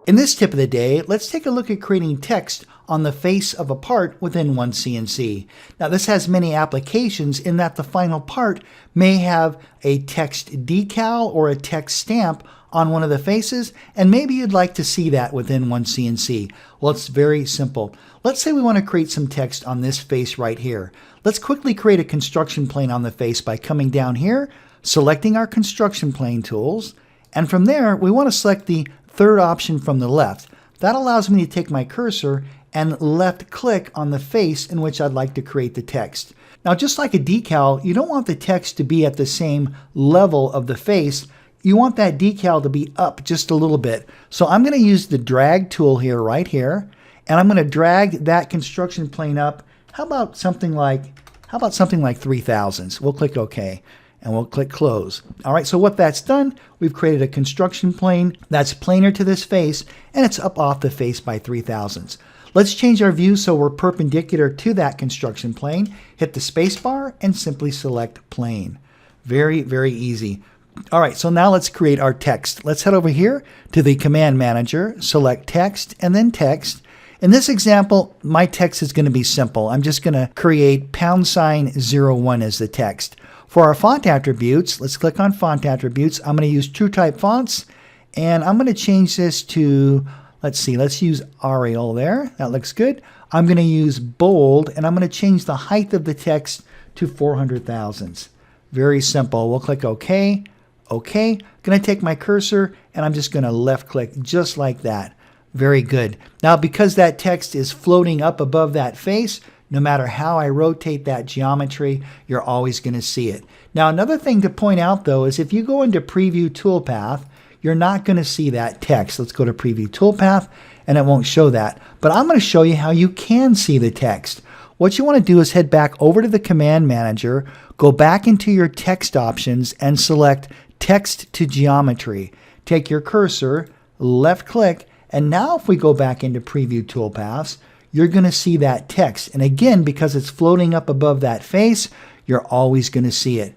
In this tip of the day, let's take a look at creating text on the face of a part within OneCNC. Now this has many applications in that the final part may have a text decal or a text stamp on one of the faces, and maybe you'd like to see that within OneCNC. Well, it's very simple. Let's say we want to create some text on this face right here. Let's quickly create a construction plane on the face by coming down here, selecting our construction plane tools, and from there we want to select the third option from the left. That allows me to take my cursor and left click on the face in which I'd like to create the text. Now, just like a decal, you don't want the text to be at the same level of the face. You want that decal to be up just a little bit. So I'm going to use the drag tool here, right here, and I'm going to drag that construction plane up. How about something like 3 thousandths? We'll click OK. And we'll click close. All right, so what that's done, we've created a construction plane that's planar to this face, and it's up off the face by 3 thousandths. Let's change our view so we're perpendicular to that construction plane. Hit the space bar and simply select plane. Very, very easy. All right, so now let's create our text. Let's head over here to the command manager, select text, and then text. In this example, my text is going to be simple. I'm just going to create #01 as the text. For our font attributes, let's click on font attributes. I'm going to use TrueType fonts, and I'm going to change this to, let's use Arial there. That looks good. I'm going to use bold, and I'm going to change the height of the text to 400 thousandths. Very simple. We'll click OK. OK. I'm going to take my cursor, and I'm just going to left click just like that. Very good. Now, because that text is floating up above that face, no matter how I rotate that geometry, you're always going to see it. Now, another thing to point out, though, is if you go into Preview Toolpath, you're not going to see that text. Let's go to Preview Toolpath, and it won't show that. But I'm going to show you how you can see the text. What you want to do is head back over to the Command Manager, go back into your text options, and select Text to Geometry. Take your cursor, left click, and now if we go back into Preview Toolpaths, you're going to see that text. And again, because it's floating up above that face, you're always going to see it.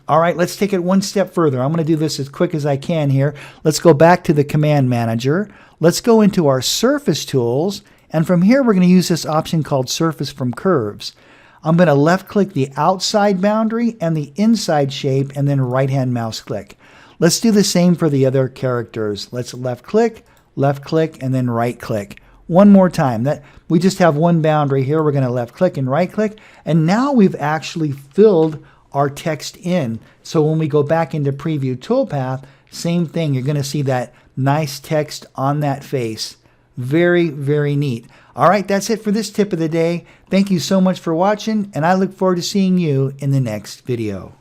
All right, let's take it one step further. I'm going to do this as quick as I can here. Let's go back to the Command Manager. Let's go into our Surface Tools. And from here, we're going to use this option called Surface from Curves. I'm going to left click the outside boundary and the inside shape, and then right-hand mouse click. Let's do the same for the other characters. Let's left click, and then right click. One more time. We just have one boundary here. We're going to left click and right click. And now we've actually filled our text in. So when we go back into Preview Toolpath, same thing. You're going to see that nice text on that face. Very, very neat. All right, that's it for this tip of the day. Thank you so much for watching, and I look forward to seeing you in the next video.